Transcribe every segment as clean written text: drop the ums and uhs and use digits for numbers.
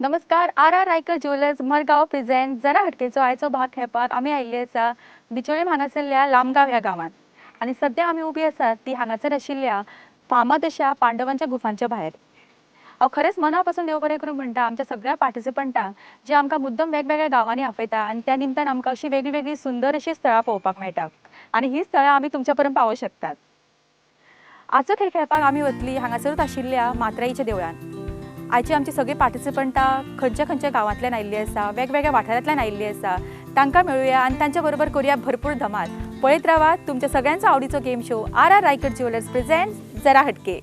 नमस्कार. R Raikar jewellers Madgaon present जरा हटकेचो आयचो भाग खेळपाक आमी आयिल्ले आसा बिचोले हांगासरल्या लामगांव ह्या गांवांत. आनी सध्या आमी उबी आसात ती हांगासर आशिल्ल्या फामाद अशा पांडवांच्या गुफांच्या भायर. हांव खरेंच मना पासून देव बरें करूं म्हणटा आमच्या सगळ्या पार्टिसिपंटांक जे आमकां मुद्दम वेगवेगळ्या गांवांनी आपयता आनी त्या निमतान आमकां अशी वेगळी वेगळी सुंदर अशी स्थळां पळोवपाक मेळटा आनी ही स्थळां आमी तुमच्या पर्यंत पावोवंक शकतात. आजचो खेळ खेळपाक आमी वतली हांगासरूच आशिल्ल्या मात्राईच्या देवळान. आयची आमची सगळी पार्टिसिपंटां खंयच्या खंयच्या गांवांतल्यान आयिल्ली आसा, वेगवेगळ्या वाठारांतल्यान आयिल्ली आसा. तांकां मेळुया आनी तांच्या बरोबर करुया भरपूर धमाल. पळयत रावात तुमच्या सगळ्यांचो आवडीचो game show R Raikar jewellers present जरा हटके.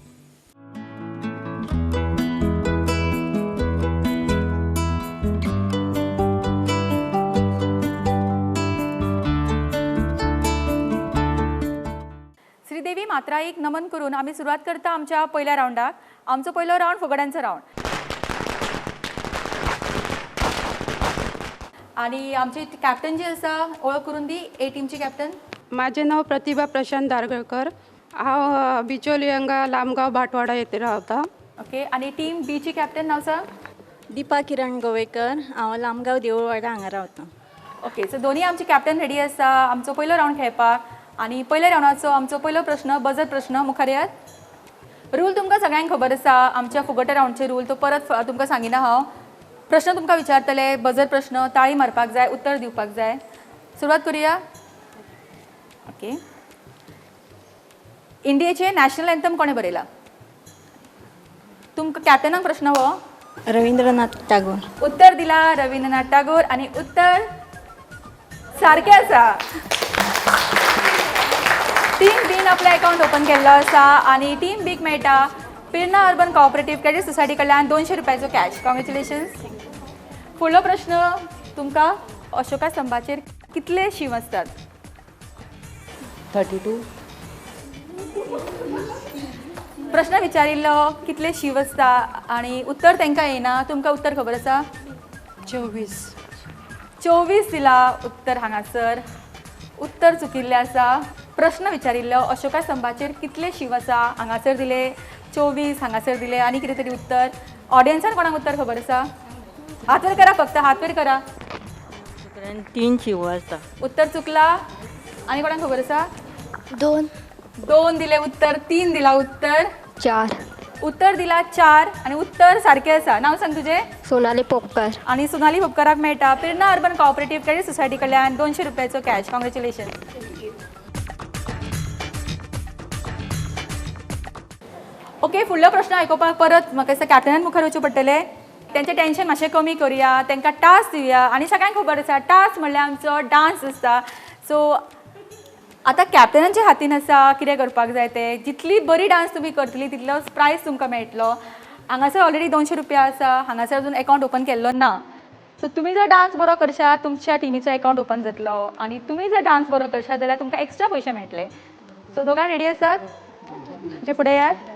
श्रीदेवी मात्राईक नमन करून आमी सुरवात करता आमच्या पहिल्या राउंडाक. आमचो पयलो राउंड फुगड्यांचो राउंड आणि आमची कॅप्टन जी आसा ओळख करून दी. ए टीमची कॅप्टन. माझे नाव प्रतिभा प्रशांत दारगळकर. हांव बिचोली हांगा लामगांव भाटवाडा येथे रावता. ओके. आणि टीम बीची कॅप्टन नाव सांग. दीपा किरण गोवेकर. हांव लामगांव देऊळवाडा हांगा रावता. ओके. सो दोन्ही आमची कॅप्टन रेडी आसा आमचो पयलो राउंड खेळपाक. आणि पहिल्या राउंडाचो आमचो पयलो प्रश्न बजर प्रश्न. मुखार येयात. रूल तुमकां सगळ्यांक खबर आसा आमच्या फुगड्या राउंडचे रूल. तो परत तुमकां सांगिना हांव. प्रश्न तुमकां विचारतले. बजर प्रश्न. ताळी मारपाक जाय. उत्तर दिवपाक जाय. सुरवात करुया. ओके. इंडियेचे नॅशनल एंथम कोणे बरयला? तुमकां कॅप्टनाक प्रश्न हो. रवींद्रनाथ टागोर. उत्तर दिला रवींद्रनाथ टागोर आणि उत्तर सारकें आसा. टीम बीन आपलो अकाउंट ओपन केल्लो आसा आणि टीम बीक मेळटा पिर्ना अर्बन कोऑपरेटिव्ह क्रेडिट सोसायटी कडल्यान 200 रुपयाचो कॅश. कॉंग्रॅच्युलेशन्स. फुडलो प्रश्न तुमकां अशोका स्तंभाचेर कितले शीव आसतात? 32. प्रश्न विचारिल्लो कितले शीव आसता आणि उत्तर तांकां येना. तुमकां उत्तर खबर आसा? 24. 24 दिला उत्तर हांगासर. उत्तर चुकिल्लें आसा. प्रश्न विचारिल्लो अशोका स्तंभाचेर कितले शीव आसा हांगासर दिले 24. हांगासर दिले आनी कितें तरी उत्तर. ऑडियन्सान कोणाक उत्तर खबर आसा? हात वयर करा. फक्त हात वयर करा. 3 शिव आसता. उत्तर चुकला. आनी कोणाक खबर आसा? 2 दिले उत्तर. 3 दिला उत्तर. 4 उत्तर दिला 4 आणि उत्तर सारकें आसा. नाव सांग तुजें. सोनाली पोपकर. आणि सोनाली पोपकराक मेळटा पिर्ना अर्बन कोऑपरेटिव्ह क्रेडिट सोसायटी कडल्यान 200 रुपयाचो कॅश. कॉंग्रॅच्युलेशन. ओके. फुडलो प्रश्न आयकुपाक परत म्हाका दिसता कॅप्टनान मुखार वचचें पडटलें. तेंचें टेन्शन मातशें कमी करुया. तांकां टास्क दिवया आनी सगळ्यांक खबर आसा टास्क म्हणल्यार आमचो डान्स आसता. सो आतां कॅप्टनाच्या हातीन आसा कितें करपाक जाय तें. जितली बरी डान्स तुमी करतली तितलो प्रायज तुमकां मेळटलो. हांगासर ऑलरेडी 200 रुपया आसा. हांगासर अजून अकाउंट ओपन केल्लो ना. सो तुमी जर डान्स बरो करशात तुमच्या टिमीचो अकाउंट ओपन जातलो आनी तुमी जर डान्स बरो करशात जाल्यार तुमकां एक्स्ट्रा पयशे मेळटले. सो दोगां रेडी आसात? म्हणजे फुडें यात.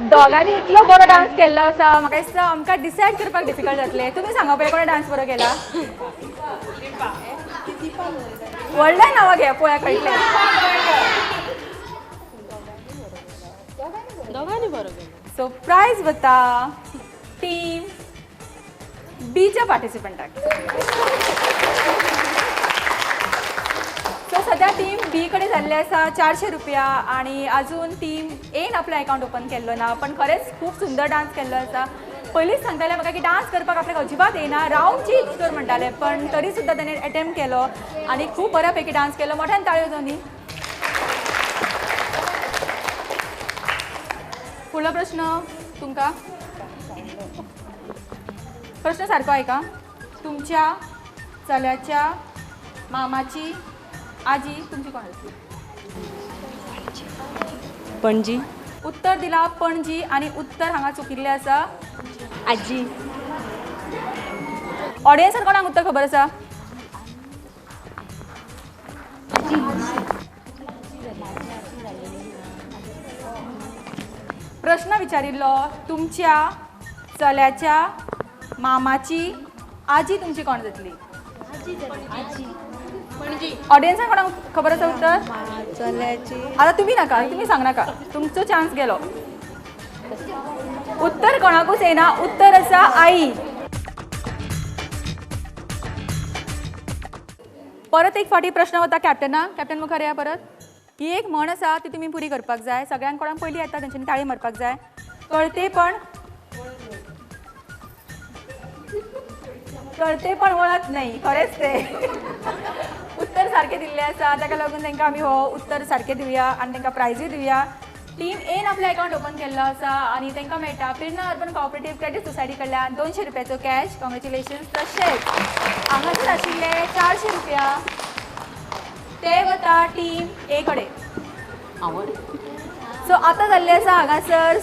दोगांनी इतलो बरो डान्स केल्लो आसा म्हाका दिसता आमकां डिसायड करपाक डिफिकल्ट जातलें. तुमी सांगा पळय कोणें डान्स बरो केला. व्हडलें नांवां घे पळोवया कळटलें. दोघांनी बरोबर. सो प्राइज वता टीम बीच्या पार्टिसिपंटाक. सो सध्या टीम बी कडे जाल्ले आसा 400 रुपया आणि अजून टीम एन आपलो अकाउंट ओपन केल्लो ना पण खरेंच खूप सुंदर डान्स केल्लो आसा पयलींच सांगताले म्हाका की डान्स करपाक आपल्याक अजिबात येना रावंड चेंज कर म्हणटाले पण तरी सुद्दां ताणें अटेम्प्ट केलो आणि खूप बऱ्यापैकी डान्स केलो मोठ्यान ताळयो दोनी फुडलो प्रश्न तुमकां प्रश्न सारको ऐका तुमच्या चल्याच्या मामाची आजी तुमची कोण आसली पणजी उत्तर दिला पणजी आणि उत्तर हांगा चुकिल्लें आसा आजी ऑडियन्सान कोणाक उत्तर खबर आसा प्रश्न विचारिल्लो तुमच्या चल्याच्या मामाची आजी तुमची कोण जातली ऑडियन्सान कोणाक खबर आसा उत्तर चल्याची आता तुम्ही नाका तुम्ही सांग नाका तुमचो चान्स गेलो उत्तर कोणाकूच येना उत्तर आसा आई परत एक फाटी प्रश्न वता कॅप्टन मुखार या परत ही एक म्हण आसा ती तुम्ही पुरी करपाक जाय सगळ्यांक कोणाक पयली येता तेंच्यांनी ताळी मारपाक जाय कळते पण वळत नाही खरेंच ते उत्तर सारखे दिल्ले आसा ताका लागून तांकां आमी हो उत्तर सारखे दिवया आनी तांकां प्रायजूय दिवया टीम एन आपलो अकाउंट ओपन केल्लो आसा आनी तांकां मेळटा पिर्ना अर्बन कोऑपरेटीव क्रेडीट सोसायटी कडल्यान 200 रुपयाचो कॅश कॉंग्रॅच्युलेशन्स तशेंच हांगासर आशिल्ले 400 रुपया ते वता टीम ए कडेन सो आतां जाल्ले आसा हांगासर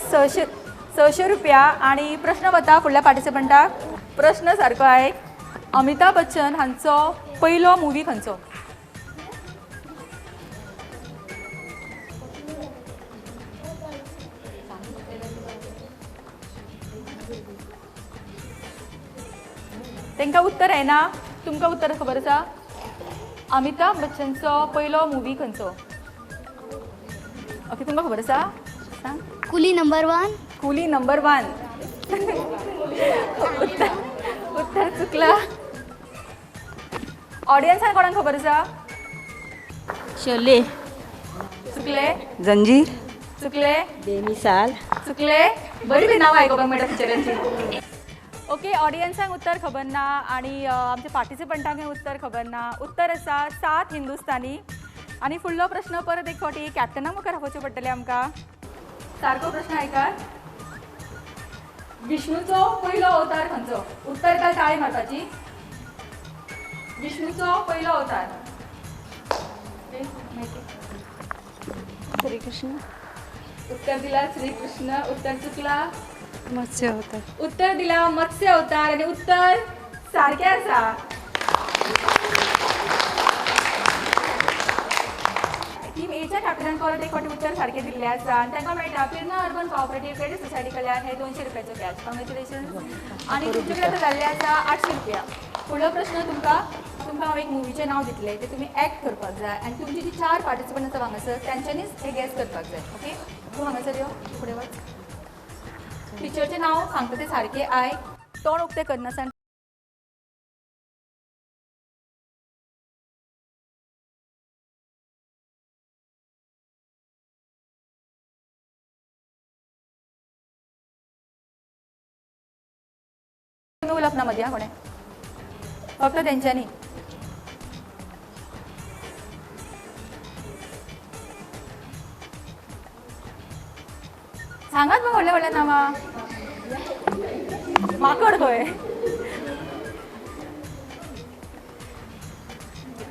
600 रुपया आनी प्रश्न वता फुडल्या पार्टिसिपंटाक प्रश्न सारको आयक अमिताभ बच्चन हांचो पयलो मुवी खंयचो तांकां उत्तर येना तुमकां उत्तर खबर आसा अमिताभ बच्चनचो पयलो मुवी खंयचो ओके तुमकां खबर आसा सांग कुली नंबर 1 कुली नंबर 1 उत्तर चुकला ऑडियन्सान कोणाक खबर आसा शोले चुकले जंजीर चुकले बेमिसाल चुकले बरी बरी नांवां आयकोपाक मेळटा पिक्चरांची ओके ऑडियन्सांक उत्तर खबर ना आनी आमच्या पार्टिसिपंटांकूय उत्तर खबर ना उत्तर आसा 7 हिंदुस्तानी आनी फुडलो प्रश्न परत एक फावटी कॅप्टना मुखार आपोवचें पडटलें आमकां सारको प्रश्न आयकात विष्णूचो पयलो अवतार खंयचो उत्तर काय ताळी मारपाची विष्णूचो पयलो अवतार श्रीकृष्ण उत्तर दिला श्रीकृष्ण उत्तर चुकला मत्स्य होता उत्तर दिला मत्स्य अवतार आणि उत्तर सारखे आसा टीम एच्या कॅप्टनान परत एक फावटी उत्तर सारखे दिल्ले आसा आनी तांकां मेळटा पिर्ना अर्बन कोऑपरेटीव क्रेडीट सोसायटी कडल्यान हे 200 रुपयाचो कॅश कॉंग्रॅच्युलेशन्स आनी तुमचे कडेन जाल्ले आसा 800 रुपया फुडलो प्रश्न तुमकां हांव एक मुवीचें नांव दितलें तें तुमी एक्ट करपाक जाय आनी तुमची जी 4 पार्टिसिपंट आसा हांगासर तांच्यांनीच हे गॅस करपाक जाय ओके तूं हांगासर यो फुडें वच पिक्चरचें नांव सांगता तें सारकें आयक तोंड उक्तें करनासतना उलप ना मदीं कोणें फक्त तेंच्यांनी सांगात मग व्हडल्या व्हडल्या नांवां माकड खंय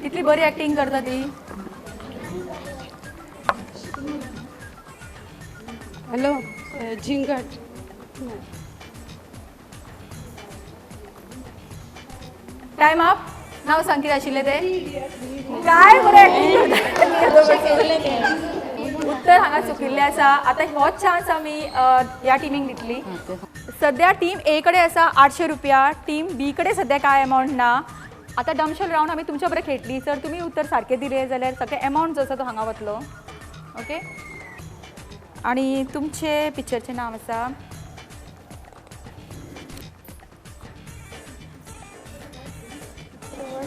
कितली बरी एक्टिंग करता ती हॅलो झिंगट टाइम अप नाव सांग कितें आशिल्लें तें काय बरें उत्तर हांगा चुकिल्लें आसा आतां होच चान्स आमी ह्या टिमीक दितली सद्या टीम ए कडेन आसा 800 रुपया टीम बी कडेन सद्या कांय अमावंट ना आतां डमशेल रावंड आमी तुमच्या बरें खेळटली जर तुमी उत्तर सारकें दिलें जाल्यार सगळें अमावंट जो आसा तो हांगा वतलो ओके आनी तुमचे पिक्चरचें नांव आसा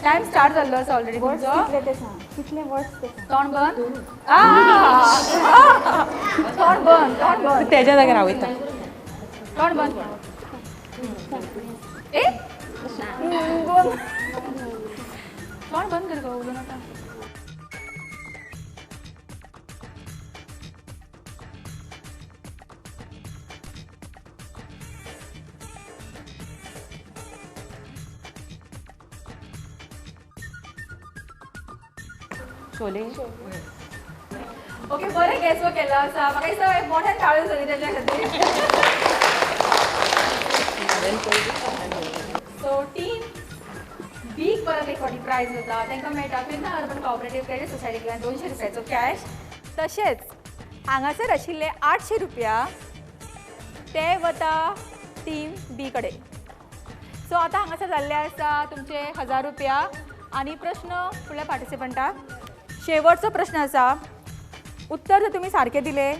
टाइम स्टार्ट जाल्लो आसा ऑलरेडी तुमचो कितले वर्ड्स ते तोंड बंद तोंड बंद त्याच्या जाग्यार हांव वयता तोंड बंद ए तोंड बंद कर गो उलोव नाका शोले ओके बरें गॅसो केला आसा म्हाका दिसता मोठ्यान ताळयो जाली तेच्या खातीर सो टीम बीक परत एक फावटी प्रायज जाता तांकां मेळटा पिर्ना अर्बन कोऑपरेटीव क्रेडीट सोसायटीकडल्यान 200 रुपयाचो कॅश तशेंच हांगासर आशिल्ले 800 रुपया ते वता टीम बी कडेन सो आतां हांगासर जाल्ले आसा तुमचे 1000 रुपया आनी प्रश्न फुडल्या पार्टिसिपंटाक शेवटचो प्रश्न आसा उत्तर जर तुम्ही सारके दिले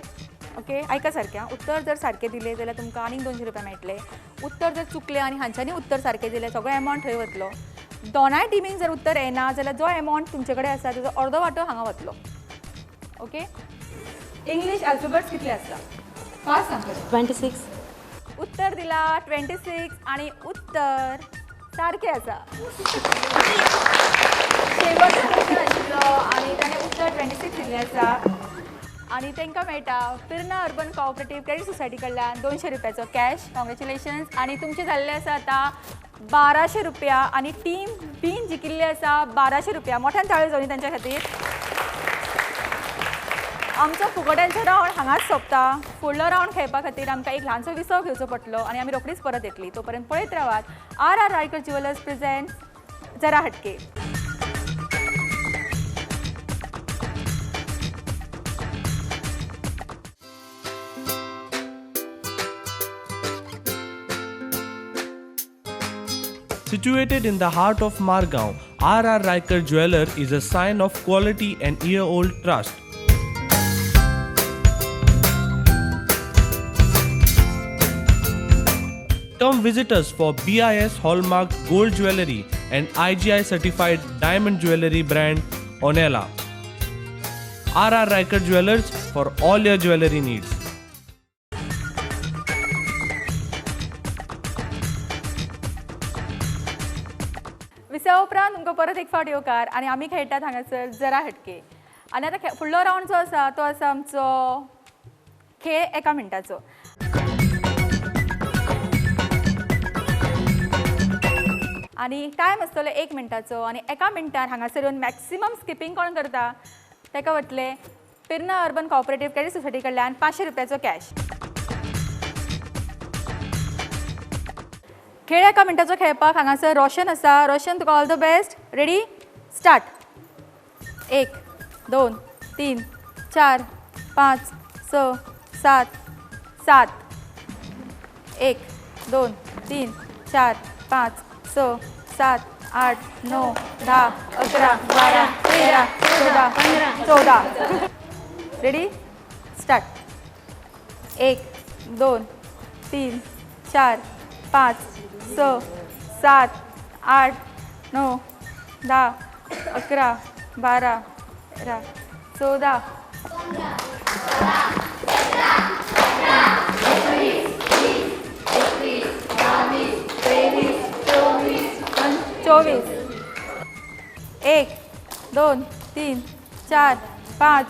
ओके ऐका सारकें उत्तर जर सारके दिले जाल्यार तुमकां आनीक 200 रुपया मेळटले उत्तर जर चुकले आनी हांच्यांनी उत्तर सारके दिले सगळो एमावंट थंय वतलो दोनाय टिमीक जर उत्तर येना जाल्यार जो एमावंट तुमचे कडेन आसा ताजो अर्दो वांटो हांगा वतलो ओके इंग्लीश अल्फाबेट्स कितले आसता फास्ट सांगता 26 उत्तर दिला 26 आणि उत्तर सारखे आसा शेवटचो प्रश्न आशिल्लो आनी ताणें उत्तर 26 दिल्लें आसा आनी तांकां मेळटा पिर्ना अर्बन कोऑपरेटीव क्रेडीट सोसायटी कडल्यान 200 रुपयाचो कॅश कॉंग्रेच्युलेशन्स आनी तुमचे जाल्ले आसा आतां 1200 रुपया आनी टीम बीन जिखिल्ली आसा 1200 रुपया मोठ्यान ताळयो जावनी तांच्या खातीर आमचो फुगड्यांचो रावंड हांगाच सोंपता फुडलो रावंड खेळपा खातीर आमकां एक ल्हानसो विसव घेवचो पडटलो आनी आमी रोखडीच परत येतली तोपर्यंत पळयत रावात आर रायकर ज्युवेलर्स प्रेझेंट जरा हटके Situated in the heart of Margao, R.R. Riker Jeweler is a sign of quality and year-old trust. Come visit us for BIS Hallmark Gold Jewelry and IGI certified diamond jewelry brand Onela. R.R. Riker Jewelers for all your jewelry needs. विसव उपरांत तुमकां परत एक फावट येवकार आनी आमी खेळटात हांगासर जरा हटके आनी आतां फुडलो रावंड जो आसा तो आसा आमचो खेळ एका मिनटाचो आनी टायम आसतलो 1 मिनटाचो आनी एका मिनटान हांगासर येवन मॅक्सिमम स्किपींग कोण करता ताका वतले पिर्ना अर्बन कोऑपरेटीव क्रेडीट सोसायटी कडल्यान 500 रुपयाचो कॅश खेळ एका मिनटाचो खेळपाक हांगासर रोशन आसा रोशन तुका all the best ready start 1 2 3 4 5 6 7 7 1 2 3 4 5 6 7 8 9 10 11 12 13 14 14 ready start 1 2 3 4 5 6 7 8 9 10 11 12 13 14 24 1 2 3 4 5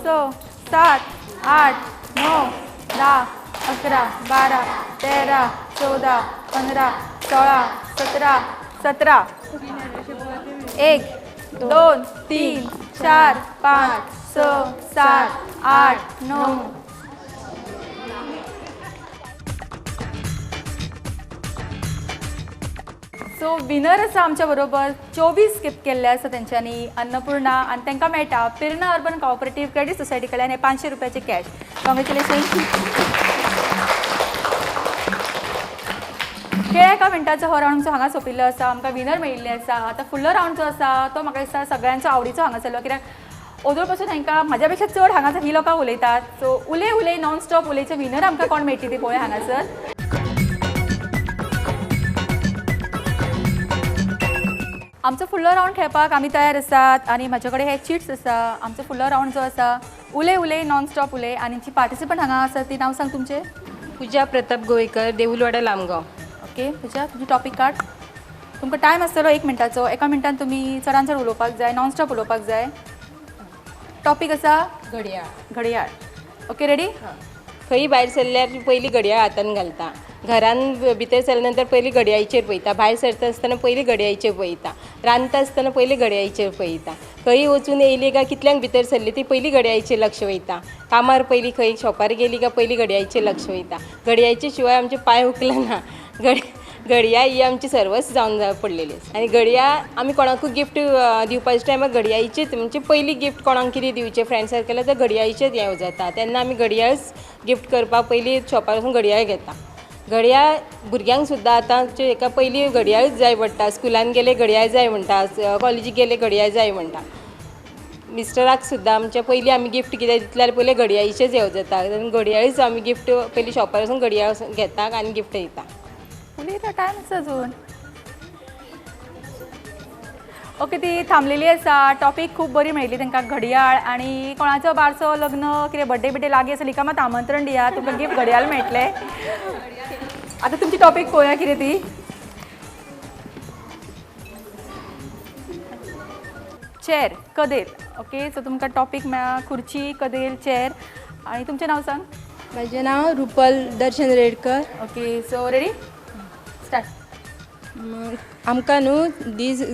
6 7 8 9 10 11 12 13 14 15 16 17 17 1 2 3 4 5 6 7 8 9 so winner आसा आमच्या बरोबर 24 स्किप केल्ले आसा तेंच्यांनी अन्नपूर्णा आनी तांकां मेळटा पिर्ना अर्बन कोऑपरेटीव क्रेडीट सोसायटी कडल्यान हे 500 रुपयाचे कॅश कॉंग्रेच्युलेशन्स खेळ एका मिनटाचो हो रावंड जो हांगा सोंपिल्लो आसा आमकां विनर मेळिल्ले आसा आतां फुडलो रावंड जो आसा तो म्हाका दिसता सगळ्यांचो आवडीचो हांगासरलो कित्याक ओदोळ पासून हांकां म्हाज्या पेक्षा चड हांगासर ही लोकां उलयतात सो उलय उलय नॉन स्टॉप उलयचे विनर आमकां कोण मेळटी ती पळोवया हांगासर आमचो फुडलो रावंड खेळपाक आमी तयार आसात आनी म्हाजे कडेन हे चिट्स आसा. आमचो फुडलो रावंड जो आसा उलय उलय नॉन स्टॉप उलय. आनी जी पार्टिसिपंट हांगा आसा ती नांव सांग तुमचें. पूजा प्रताप गोवेकर, देऊलवाडा, लामगाव. ओके पूजा तुजी टॉपीक काड. तुमकां टायम आसतलो 1 मिनटाचो. एका मिनटान तुमी चडान चड उलोवपाक जाय, नॉन स्टॉप उलोवपाक जाय. टॉपीक आसा घडयाळ. Okay ready. खंय भायर सरल्यार पयलीं घडयाळ हातान घालता. घरान भितर सरल्या नंतर पयलीं घडयाळीचेर पळयता. भायर सरता आसतना पयलीं घडयाळीचेर पळयता. रांदता आसतना पयलीं घडयाळीचेर पळयता. खंय वचून येयली काय कितल्यांक भितर सरली ती पयलीं घडयाळीचेर लक्ष वयता. कामार पयलीं खंय शॉपार गेली काय पयलीं घडयाळीचेर लक्ष वयता. घडयाळीचे शिवाय आमचे पांय उखलना. घडयाळ ही आमची सर्वस्व जावन पडलेली आसा. आनी घडयाळ आमी कोणाकूय गिफ्ट दिवपाच्या टायमार घडयाळीचेच म्हणजे पयली गिफ्ट कोणाक कितें दिवचें फ्रेंड सर्कलाक तर घडयाळीचेच हें जाता. तेन्ना आमी घडयाळच गिफ्ट करपाक पयलीं शॉपार वचून घडयाळ घेता. घडयाळ भुरग्यांक सुद्दां आतांचे हेका पयलीं घडयाळच जाय पडटा. स्कुलान गेले घडयाळ जाय म्हणटा, कॉलेजीक गेले घडयाळ जाय म्हणटा. मिस्टराक सुद्दां आमच्या पयलीं आमी गिफ्ट कितें दितल्यार पयलीं घडयाळीचेच हें जाता. घडयाळच आमी गिफ्ट पयलीं शॉपार वचून घडयाळ घेता आनी गिफ्ट दिता. उलयता टायम आसा अजून. ओके ती थांबलेली आसा. टॉपीक खूब बरी मेळिल्ली तांकां घडयाळ. आनी कोणाचो बारसो लग्न कितें बड्डे बिड्डे लागीं आसली काय मात आमंत्रण दिया, तुमकां गिफ्ट घडयाळ मेळटलें. आतां तुमची टॉपीक पळोवया कितें ती. चेअर कदेल. ओके सो तुमकां टॉपीक मेळ्ळा खुर्ची कदेल चेअर. आनी तुमचें नांव सांग. म्हजें नांव Rupal Darshan Redkar. Okay so ready start. आमकां न्हू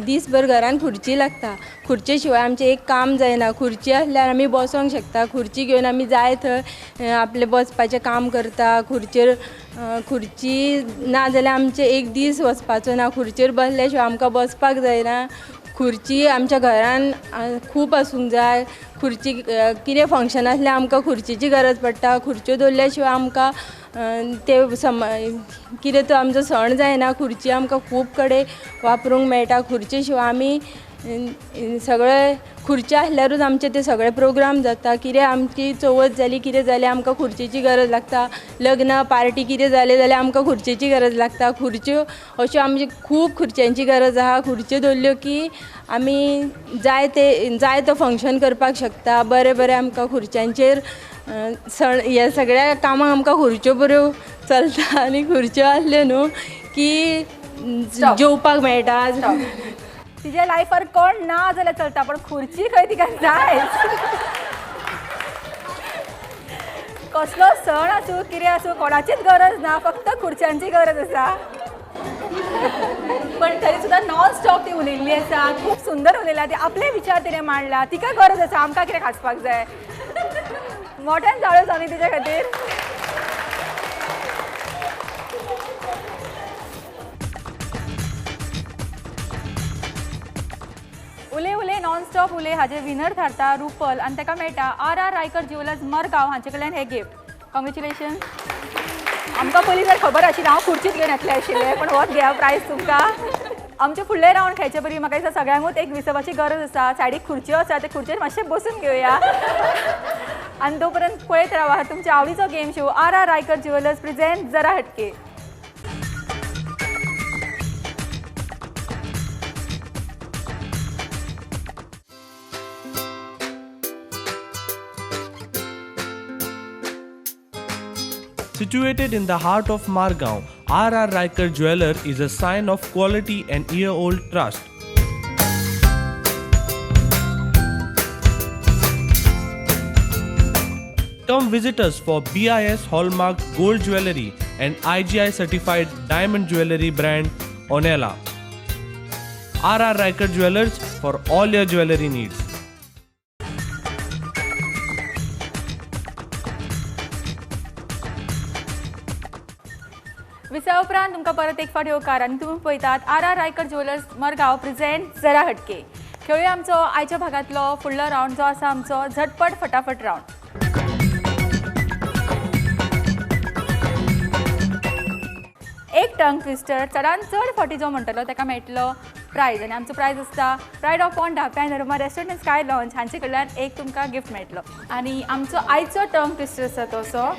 दीसभर घरान खुर्ची लागता. खुर्चे शिवाय आमचें एक काम जायना. खुर्ची आसल्यार आमी बसोंक शकता. खुर्ची घेवन आमी जाय थंय आपलें बसपाचें काम करता. खुर्ची ना जाल्यार आमचें एक दीस वचपाचो ना. खुर्चेर बसल्या शिवाय आमकां बसपाक जायना. खुर्ची आमच्या घरान खूब आसूंक जाय. खुर्ची कितें फंक्शन आसल्यार आमकां खुर्चीची गरज पडटा. खुर्च्यो दवरल्या शिवाय आमकां ते कितें तो आमचो सण जायना. खुर्ची आमकां खूब कडेन वापरूंक मेळटा. खुर्चे शिवाय आमी सगळे खुर्ची आसल्यारूच आमचे ते सगळे प्रोग्राम जाता. कितें आमची चवथ जाली कितें जालें आमकां खुर्चीची गरज लागता. लग्न पार्टी कितें जालें जाल्यार आमकां खुर्चीची गरज लागता. खुर्च्यो अश्यो आमची खूब खुर्च्यांची गरज आहा. खुर्च्यो दवरल्यो की आमी जाय तो फंक्शन करपाक शकता. बरें बरें आमकां खुर्च्यांचेर सण ह्या सगळ्या कामाक आमकां खुर्च्यो बऱ्यो चलता. आनी खुर्च्यो आसल्यो न्हू की जेवपाक मेळटा. तिच्या लायफार कोण ना जाल्यार चलता पण खुर्ची खंय तिका जाय. कसलो सण आसूं कितें आसूं कोणाचीच गरज ना, फक्त खुर्च्यांची गरज आसा. पण तरी सुद्दां नॉन स्टॉप ती उलयल्ली आसा. खूब सुंदर उलयला ती. आपले विचार तिणें मांडला. तिका गरज आसा, आमकां कितें खासपाक जाय. मोठ्यान जाळ्यो जावनी तिच्या खातीर. उले उले नॉन स्टॉप उले हाजे विनर थारता रुपल आनी ताका मेळटा RR रायकर ज्युवेलर्स मरगांव हांचे कडल्यान हे गिफ्ट. कॉंग्रेच्युलेशन. आमकां पयलीं जर खबर आशिल्ली हांव खुर्चीच घेवन येतलें आशिल्लें पण होच घ्या प्रायज तुमकां. आमचे फुडले रावंड खेळचे पयलीं म्हाका दिसता सगळ्यांकूच एक विसपाची गरज आसा. सायडीक खुर्च्यो आसा ते खुर्चेर मातशें बसून घेवया. आनी तो पर्यंत पळयत रावा तुमच्या आवडीचो game show RR Raikar jewellers present जरा हटके. Situated in the heart of Margaon, RR Riker Jeweler is a sign of quality and year-old trust. Come visit us for BIS Hallmark Gold Jewelry and IGI certified diamond jewelry brand Onela. RR Riker Jewelers for all your jewelry needs. Visa उपरांत तुमकां परत एक फावट येवकार आनी तुमी पळयतात RR Raikar jewellers Margao present जरा हटके. खेळुया आमचो आयच्या भागांतलो फुडलो रावंड जो आसा आमचो झटपट फटाफट रावंड. एक टंग ट्विस्टर चडान चड फावटी जो म्हणटलो ताका मेळटलो प्रायज. आनी आमचो प्रायज आसता pride of Ponda panorama restaurant end sky launch हांचे कडल्यान एक तुमकां गिफ्ट मेळटलो. आनी आमचो आयचो टंग ट्विस्टर आसा तो असो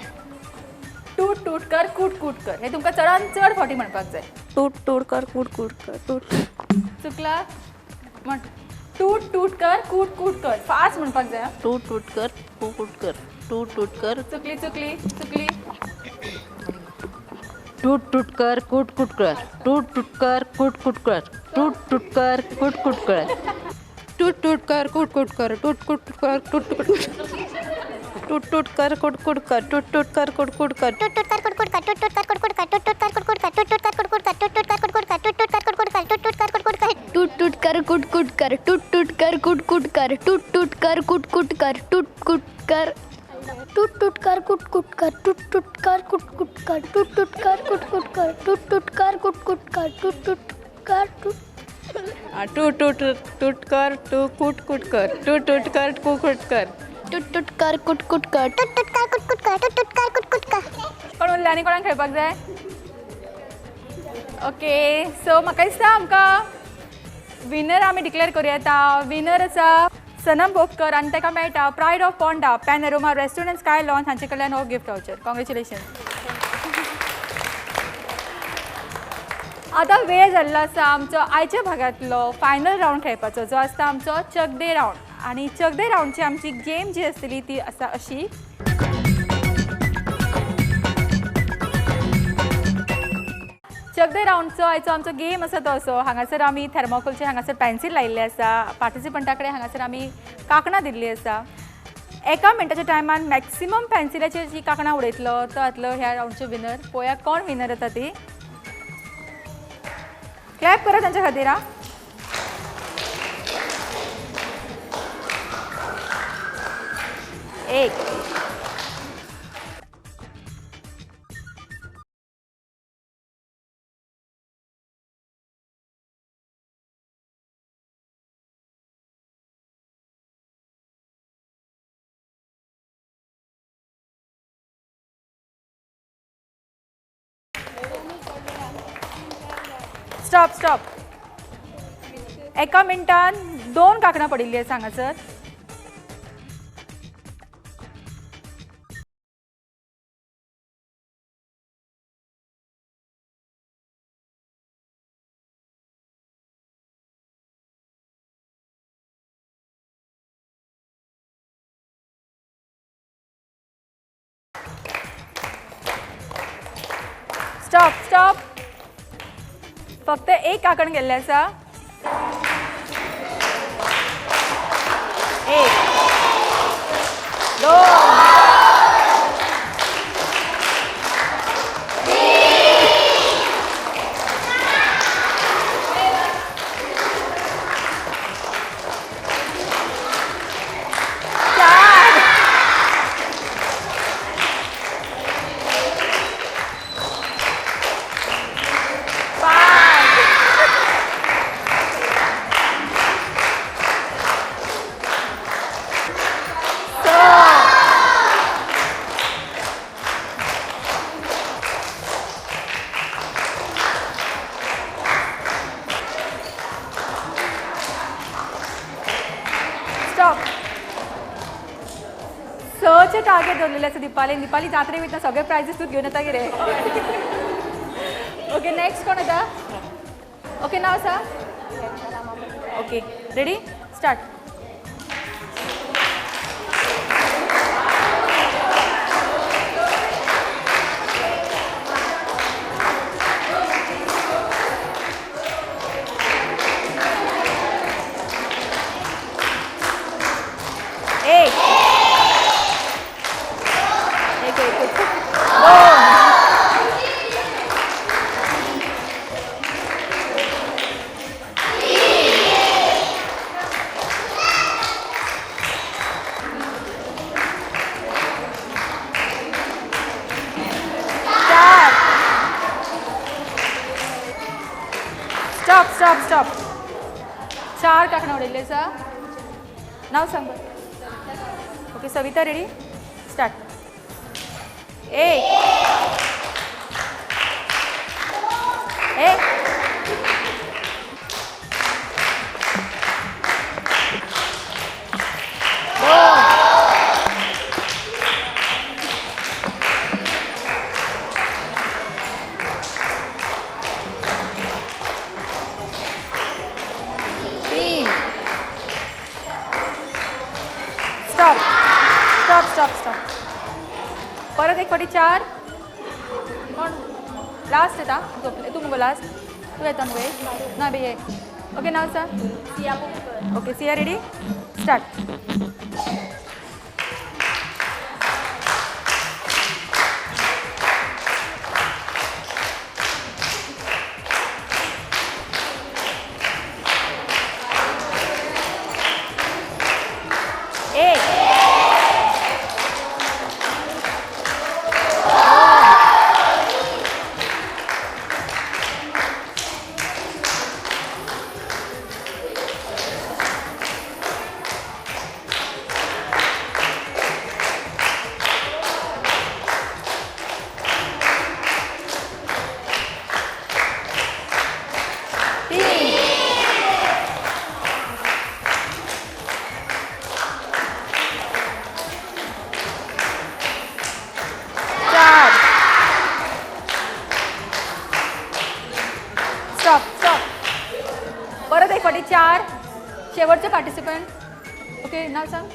टूट टूट कर कूट कूट कर. हे तुमकां चडान चड फावटी म्हणपाक जाय. टूट टूट कर कूट कूट कर टूट. चुकला म्हण टूट टूट कर कूट कूट कर फास्ट म्हणपाक जाय टूट टूट कर कूट कर टूट टूट कर चुकली चुकली चुकली टूट टूट कर कूट कूट कर टूट टूट कर कूट कूट कर टूट टूट कर कूट कूट कर टूट टूट कर कुट कुट कर टूट कुट कर टूट टूट टूट टूट कर कुट कुट कर टूट टूट कर कुट कुट कर टूट टूट कर कुट कुट कर टूट टूट कर कुट कुट कर टूट टूट कर कुट कुट कर टूट टूट कर कुट कुट कर टूट टूट कर कुट कुट कर टूट टूट कर कुट कुट कर टूट टूट कर कुट कुट कर टूट टूट कर कुट कुट कर टूट टूट कर कुट कुट कर टूट टूट कर कुट कुट कर टूट कुट कर टूट टूट कर कुट कुट कर टूट टूट कर कुट कुट कर टूट टूट कर कुट कुट कर टूट टूट कर कुट कुट कर टूट टूट कर टूट टूट टूट टूट कर टू कुट कुट कर टूट टूट कर कुट कुट कर टूट टूट कर कुट कुट कर टूट टूट कर कुट कुट कर टूट टूट कर कुट कुट कर कोण उरले आनी कोणाक खेळपाक जाय ओके सो म्हाका दिसता आमकां विनर आमी डिक्लेअर करूं येता विनर आसा सनम बोपकर आनी ताका मेळटा pride of Ponda panorama restaurant sky lawns हांचे कडल्यान हो गिफ्ट वाउचर कॉंग्रेच्युलेशन आतां वेळ जाल्लो आसा आमचो आयच्या भागांतलो फायनल रावंड खेळपाचो जो आसता आमचो चक दे रावंड आनी चक दे रावंडची आमची गेम जी आसतली ती आसा अशी चक दे रावंडचो आयचो आमचो गेम आसा तो असो हांगासर आमी थर्मोकोलचे हांगासर पेन्सील लायिल्ले आसा पार्टिसिपंटा कडेन हांगासर आमी कांकणां दिल्लीं आसा एका मिनटाच्या टायमान मॅक्सिमम पेन्सिलाचेर जी कांकणां उडयतलो तो जातलो ह्या रावंडचो विनर पळोवया कोण विनर येता ती क्लॅप करा तांच्या खातीर आं एक स्टॉप स्टॉप एका मिनटान 2 कांकणां पडिल्लीं आसा हांगासर स्टॉप स्टॉप फक्त एक काकण गेल्लें आसा एक दोन चार स्टॉप सचे टार्गेट दवरलेले आसा दिपाली जात्रे वयता सगळे प्रायजीस तूं घेवन येता कितें ओके नेक्स्ट कोण येता ओके नाव आसा ओके रेडी स्टार्ट एक एक एक एक दोन चार स्टॉप स्टॉप स्टॉप 4 कांकणां उडयल्लीं आसा नाव सांग बरं ओके सविता रेडी स्टार्ट एक दोन तीन स्टॉप परत एक फावटी 4 कोण लास्ट येता तू मुगो लास्ट तू येता मुगे ना बे ये ओके नाव sir okay Siya ready start stop stop परत एक फावटी 4 शेवटचे पार्टिसिपंट ओके नाव सांग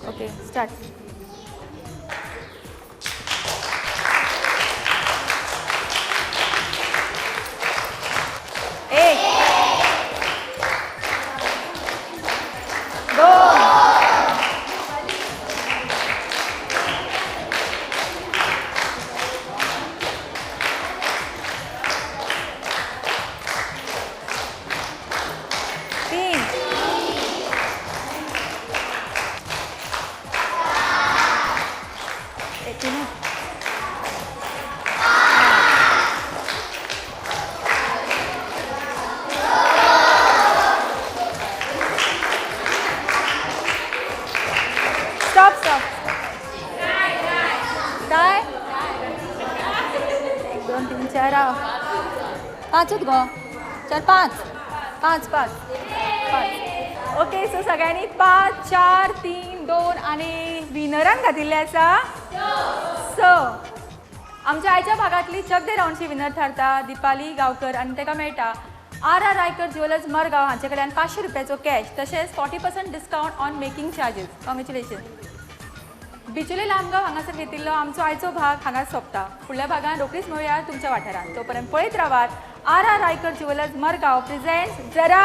ओके स्टार्ट एक 2 3 एक मिनिट स्टॉप स्टॉप काय 1 2 3 4 पाचच गो 4 5 5 5 5 ओके सो सगळ्यांनी 5 4 3 2 आणि विनरान घातिल्ले आसा स आमच्या आयच्या भागातली चक दे राऊंडची विनर ठरता दिपाली गांवकर आणि ताका मेळटा आर रायकर ज्वेलर्स मरगांव हांचे कडल्यान 500 रुपयाचो कॅश तशेंच 40% discount on making charges congratulations Bicholim Lamgaon हांगासर घेतिल्लो आमचो आयचो भाग हांगाच सोंपता फुडल्या भागान रोखडीच मेळुया तुमच्या वाठारांत तोपर्यंत पळयत रावात R Raikar jewellers Margao presents जरा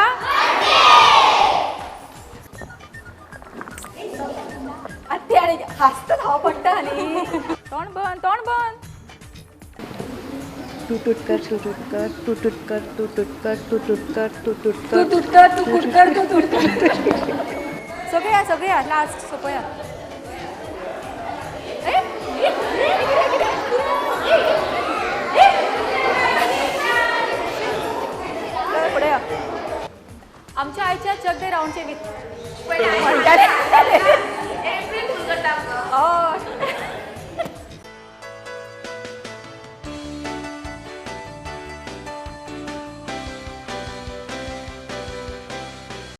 आत्ते आणि हासत हांव पडटा न्ही तोंड बंद टुटुटकर टुटुटकर टुटुटकर टुटुटकर टुटुटकर टुटुटकर तुटकर सगळ्या लास्ट सोपया पुढे या. आमच्या आईच्या चक दे राऊंडचे म्हणतात